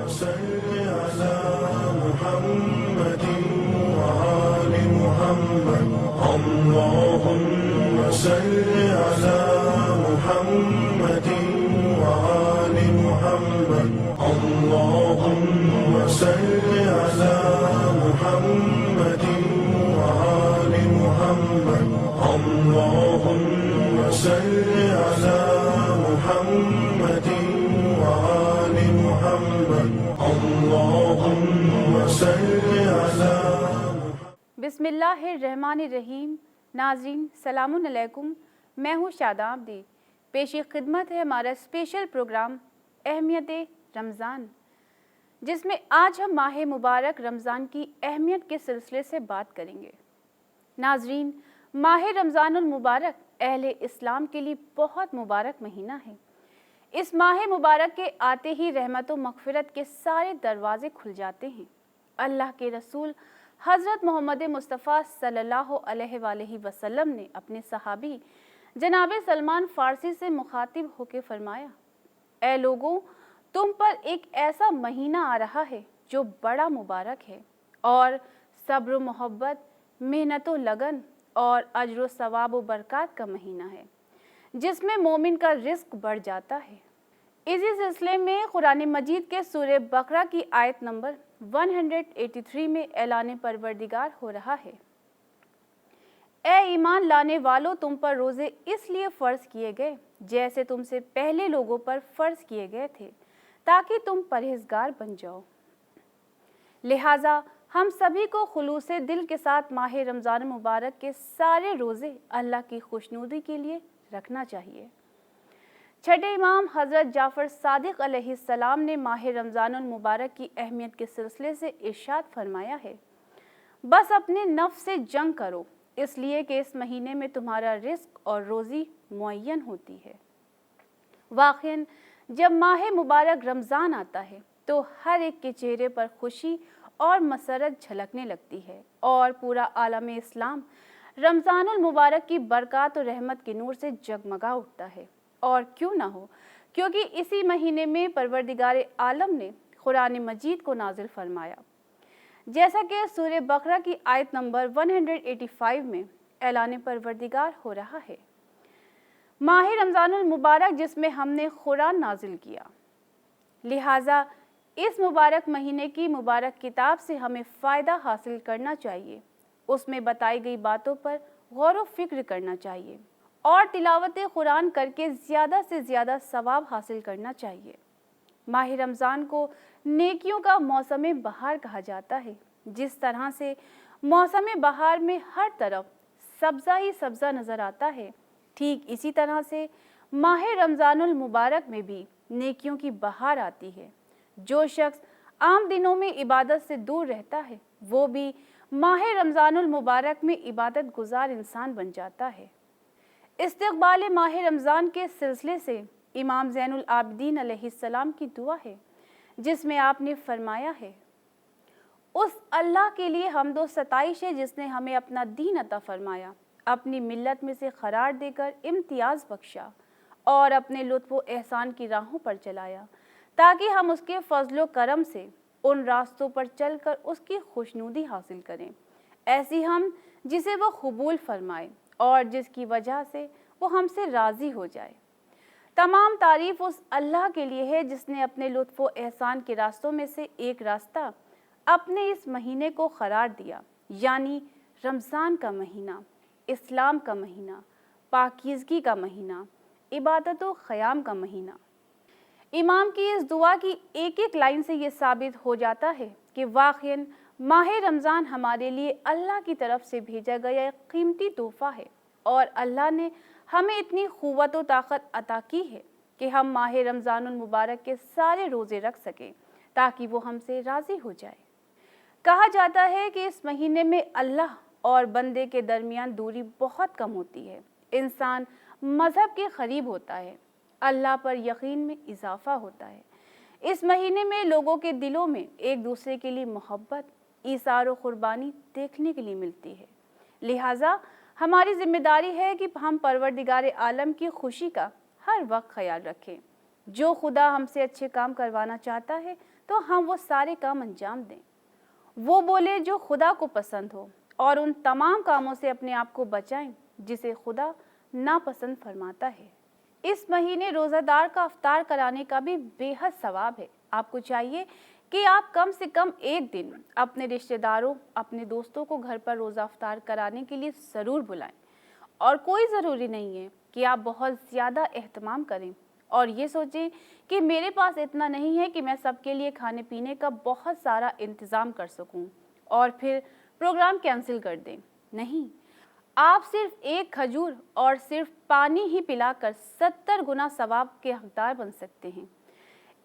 صل على محمد وآل محمد اللهم صل على محمد وآل محمد اللهم صل على محمد وآل محمد اللهم صل على محمد وآل محمد اللهم صل على بسم اللہ الرحمن الرحیم۔ ناظرین سلام علیکم، میں ہوں شاداب دی۔ پیشی خدمت ہے ہمارا اسپیشل پروگرام اہمیت رمضان، جس میں آج ہم ماہ مبارک رمضان کی اہمیت کے سلسلے سے بات کریں گے۔ ناظرین، ماہ رمضان المبارک اہل اسلام کے لیے بہت مبارک مہینہ ہے۔ اس ماہ مبارک کے آتے ہی رحمت و مغفرت کے سارے دروازے کھل جاتے ہیں۔ اللہ کے رسول حضرت محمد مصطفیٰ صلی اللہ علیہ وآلہ وسلم نے اپنے صحابی جناب سلمان فارسی سے مخاطب ہو کے فرمایا، اے لوگوں، تم پر ایک ایسا مہینہ آ رہا ہے جو بڑا مبارک ہے اور صبر و محبت، محنت و لگن اور اجر و ثواب و برکات کا مہینہ ہے، جس میں مومن کا رزق بڑھ جاتا ہے۔ اسی سلسلے میں قرآن مجید کے سورہ بقرہ کی آیت نمبر 183 میں اعلان پروردگار ہو رہا ہے، اے ایمان لانے والو، تم پر روزے اس لیے فرض کیے گئے جیسے تم سے پہلے لوگوں پر فرض کیے گئے تھے، تاکہ تم پرہیزگار بن جاؤ۔ لہٰذا ہم سبھی کو خلوص دل کے ساتھ ماہ رمضان مبارک کے سارے روزے اللہ کی خوشنودی کے لیے رکھنا چاہیے۔ چھٹے امام حضرت جعفر صادق علیہ السلام نے ماہ رمضان المبارک کی اہمیت کے سلسلے سے ارشاد فرمایا ہے، بس اپنے نفس سے جنگ کرو، اس لیے کہ اس مہینے میں تمہارا رزق اور روزی معین ہوتی ہے۔ واقعاً جب ماہ مبارک رمضان آتا ہے تو ہر ایک کے چہرے پر خوشی اور مسرت جھلکنے لگتی ہے اور پورا عالم اسلام رمضان المبارک کی برکات و رحمت کے نور سے جگمگا اٹھتا ہے۔ اور کیوں نہ ہو، کیونکہ اسی مہینے میں پروردگار عالم نے قرآن مجید کو نازل فرمایا، جیسا کہ سورہ بقرہ کی آیت نمبر 185 میں اعلان پروردگار ہو رہا ہے، ماہ رمضان المبارک جس میں ہم نے قرآن نازل کیا، لہٰذا اس مبارک مہینے کی مبارک کتاب سے ہمیں فائدہ حاصل کرنا چاہیے، اس میں بتائی گئی باتوں پر غور و فکر کرنا چاہیے اور تلاوت قرآن کر کے زیادہ سے زیادہ ثواب حاصل کرنا چاہیے۔ ماہ رمضان کو نیکیوں کا موسم بہار کہا جاتا ہے۔ جس طرح سے موسم بہار میں ہر طرف سبزہ ہی سبزہ نظر آتا ہے، ٹھیک اسی طرح سے ماہ رمضان المبارک میں بھی نیکیوں کی بہار آتی ہے۔ جو شخص عام دنوں میں عبادت سے دور رہتا ہے، وہ بھی ماہ رمضان المبارک میں عبادت گزار انسان بن جاتا ہے۔ استقبال ماہ رمضان کے سلسلے سے امام زین العابدین علیہ السلام کی دعا ہے، جس میں آپ نے فرمایا ہے، اس اللہ کے لیے حمد و ستائش ہے جس نے ہمیں اپنا دین عطا فرمایا، اپنی ملت میں سے قرار دے کر امتیاز بخشا اور اپنے لطف و احسان کی راہوں پر چلایا، تاکہ ہم اس کے فضل و کرم سے ان راستوں پر چل کر اس کی خوشنودی حاصل کریں، ایسی ہم جسے وہ قبول فرمائے اور جس کی وجہ سے وہ ہم سے راضی ہو جائے۔ تمام تعریف اس اللہ کے لیے ہے جس نے اپنے لطف و احسان کے راستوں میں سے ایک راستہ اپنے اس مہینے کو قرار دیا، یعنی رمضان کا مہینہ، اسلام کا مہینہ، پاکیزگی کا مہینہ، عبادت و قیام کا مہینہ۔ امام کی اس دعا کی ایک ایک لائن سے یہ ثابت ہو جاتا ہے کہ واقعاً ماہ رمضان ہمارے لیے اللہ کی طرف سے بھیجا گیا ایک قیمتی تحفہ ہے، اور اللہ نے ہمیں اتنی قوت و طاقت عطا کی ہے کہ ہم ماہ رمضان المبارک کے سارے روزے رکھ سکیں تاکہ وہ ہم سے راضی ہو جائے۔ کہا جاتا ہے کہ اس مہینے میں اللہ اور بندے کے درمیان دوری بہت کم ہوتی ہے، انسان مذہب کے قریب ہوتا ہے، اللہ پر یقین میں اضافہ ہوتا ہے۔ اس مہینے میں لوگوں کے دلوں میں ایک دوسرے کے لیے محبت، ایثار و قربانی دیکھنے کے لیے ملتی ہے۔ لہٰذا ہماری ذمہ داری ہے کہ ہم پروردگار عالم کی خوشی کا ہر وقت خیال رکھیں۔ جو خدا ہم سے اچھے کام کروانا چاہتا ہے تو ہم وہ سارے کام انجام دیں، وہ بولے جو خدا کو پسند ہو، اور ان تمام کاموں سے اپنے آپ کو بچائیں جسے خدا ناپسند فرماتا ہے۔ اس مہینے روزہ دار کا افطار کرانے کا بھی بے حد ثواب ہے۔ آپ کو چاہیے کہ آپ کم سے کم ایک دن اپنے رشتہ داروں، اپنے دوستوں کو گھر پر روزہ افطار کرانے کے لیے ضرور بلائیں، اور کوئی ضروری نہیں ہے کہ آپ بہت زیادہ اہتمام کریں اور یہ سوچیں کہ میرے پاس اتنا نہیں ہے کہ میں سب کے لیے کھانے پینے کا بہت سارا انتظام کر سکوں اور پھر پروگرام کینسل کر دیں۔ نہیں، آپ صرف ایک کھجور اور صرف پانی ہی پلا کر 70 گنا ثواب کے حقدار بن سکتے ہیں۔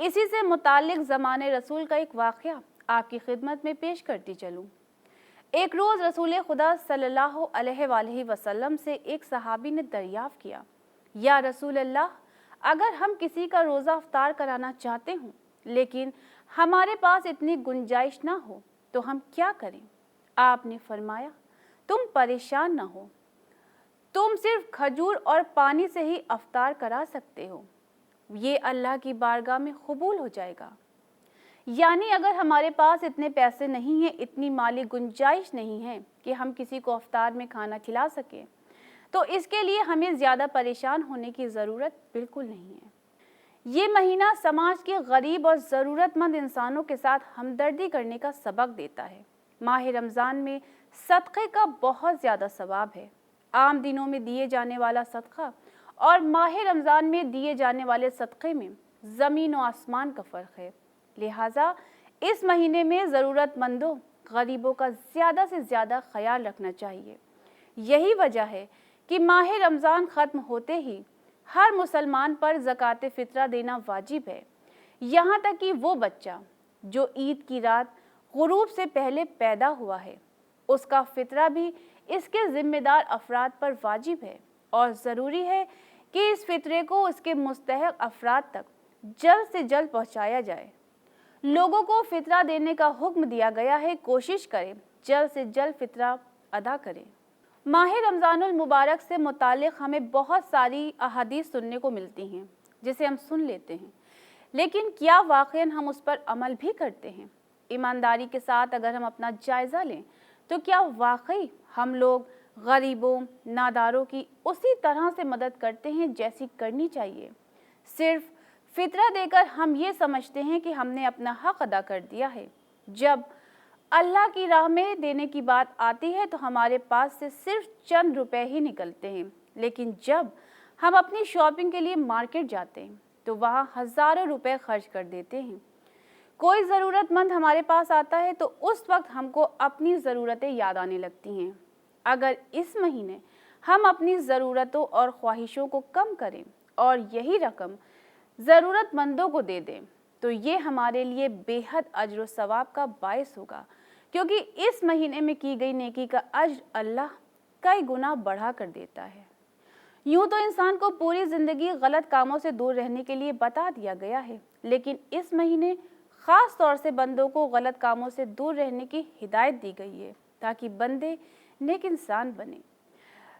اسی سے متعلق زمانے رسول کا ایک واقعہ آپ کی خدمت میں پیش کرتی چلوں۔ ایک روز رسول خدا صلی اللہ علیہ وآلہ وسلم سے ایک صحابی نے دریافت کیا، یا رسول اللہ، اگر ہم کسی کا روزہ افطار کرانا چاہتے ہوں لیکن ہمارے پاس اتنی گنجائش نہ ہو تو ہم کیا کریں؟ آپ نے فرمایا، تم پریشان نہ ہو، تم صرف کھجور اور پانی سے ہی افطار کرا سکتے ہو، یہ اللہ کی بارگاہ میں قبول ہو جائے گا۔ یعنی اگر ہمارے پاس اتنے پیسے نہیں ہیں، اتنی مالی گنجائش نہیں ہے کہ ہم کسی کو افطار میں کھانا کھلا سکیں، تو اس کے لیے ہمیں زیادہ پریشان ہونے کی ضرورت بالکل نہیں ہے۔ یہ مہینہ سماج کے غریب اور ضرورت مند انسانوں کے ساتھ ہمدردی کرنے کا سبق دیتا ہے۔ ماہ رمضان میں صدقے کا بہت زیادہ ثواب ہے۔ عام دنوں میں دیے جانے والا صدقہ اور ماہ رمضان میں دیے جانے والے صدقے میں زمین و آسمان کا فرق ہے، لہٰذا اس مہینے میں ضرورت مندوں، غریبوں کا زیادہ سے زیادہ خیال رکھنا چاہیے۔ یہی وجہ ہے کہ ماہ رمضان ختم ہوتے ہی ہر مسلمان پر زکوٰۃ فطرہ دینا واجب ہے، یہاں تک کہ وہ بچہ جو عید کی رات غروب سے پہلے پیدا ہوا ہے، اس کا فطرہ بھی اس کے ذمہ دار افراد پر واجب ہے، اور ضروری ہے کہ اس فطرے کو اس کے مستحق افراد تک جلد سے جلد پہنچایا جائے۔ لوگوں کو فطرہ دینے کا حکم دیا گیا ہے، کوشش کریں جلد سے جلد فطرہ ادا کریں۔ ماہ رمضان المبارک سے متعلق ہمیں بہت ساری احادیث سننے کو ملتی ہیں جسے ہم سن لیتے ہیں، لیکن کیا واقعاً ہم اس پر عمل بھی کرتے ہیں؟ ایمانداری کے ساتھ اگر ہم اپنا جائزہ لیں تو کیا واقعی ہم لوگ غریبوں، ناداروں کی اسی طرح سے مدد کرتے ہیں جیسی کرنی چاہیے؟ صرف فطرہ دے کر ہم یہ سمجھتے ہیں کہ ہم نے اپنا حق ادا کر دیا ہے۔ جب اللہ کی راہ میں دینے کی بات آتی ہے تو ہمارے پاس سے صرف چند روپے ہی نکلتے ہیں، لیکن جب ہم اپنی شاپنگ کے لیے مارکیٹ جاتے ہیں تو وہاں ہزاروں روپے خرچ کر دیتے ہیں۔ کوئی ضرورت مند ہمارے پاس آتا ہے تو اس وقت ہم کو اپنی ضرورتیں یاد آنے لگتی ہیں۔ اگر اس مہینے ہم اپنی ضرورتوں اور خواہشوں کو کم کریں اور یہی رقم ضرورت مندوں کو دے دیں تو یہ ہمارے لیے بے حد اجر و ثواب کا باعث ہوگا، کیونکہ اس مہینے میں کی گئی نیکی کا اجر اللہ کئی گنا بڑھا کر دیتا ہے۔ یوں تو انسان کو پوری زندگی غلط کاموں سے دور رہنے کے لیے بتا دیا گیا ہے، لیکن اس مہینے خاص طور سے بندوں کو غلط کاموں سے دور رہنے کی ہدایت دی گئی ہے تاکہ بندے نیک انسان بنے۔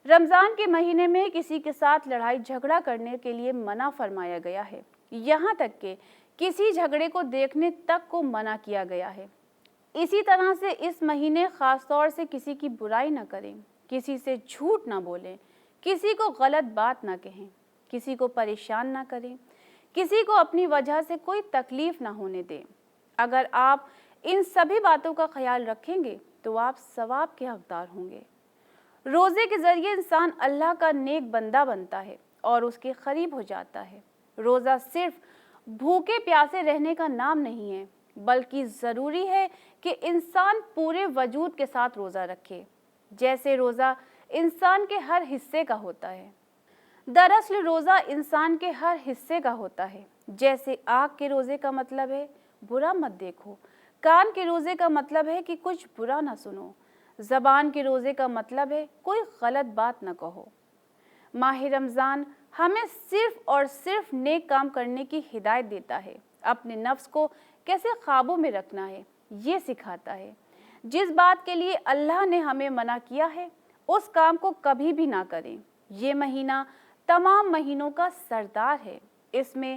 رمضان کے مہینے میں کسی کے ساتھ لڑائی جھگڑا کرنے کے لیے منع فرمایا گیا ہے، یہاں تک کہ کسی جھگڑے کو دیکھنے تک کو منع کیا گیا ہے۔ اسی طرح سے اس مہینے خاص طور سے کسی کی برائی نہ کریں، کسی سے جھوٹ نہ بولیں، کسی کو غلط بات نہ کہیں، کسی کو پریشان نہ کریں، کسی کو اپنی وجہ سے کوئی تکلیف نہ ہونے دیں۔ اگر آپ ان سبھی باتوں کا خیال رکھیں گے تو آپ ثواب کے حقدار ہوں گے۔ روزے کے ذریعے انسان اللہ کا نیک بندہ بنتا ہے اور اس کے قریب ہو جاتا ہے۔ روزہ صرف بھوکے پیاسے رہنے کا نام نہیں ہے، بلکہ ضروری ہے کہ انسان پورے وجود کے ساتھ روزہ رکھے، جیسے روزہ انسان کے ہر حصے کا ہوتا ہے۔ دراصل روزہ انسان کے ہر حصے کا ہوتا ہے۔ جیسے آنکھ کے روزے کا مطلب ہے برا مت دیکھو، کان کے روزے کا مطلب ہے کہ کچھ برا نہ سنو، زبان کے روزے کا مطلب ہے کوئی غلط بات نہ کہو۔ ماہ رمضان ہمیں صرف اور صرف نیک کام کرنے کی ہدایت دیتا ہے، اپنے نفس کو کیسے قابو میں رکھنا ہے یہ سکھاتا ہے۔ جس بات کے لیے اللہ نے ہمیں منع کیا ہے اس کام کو کبھی بھی نہ کریں۔ یہ مہینہ تمام مہینوں کا سردار ہے، اس میں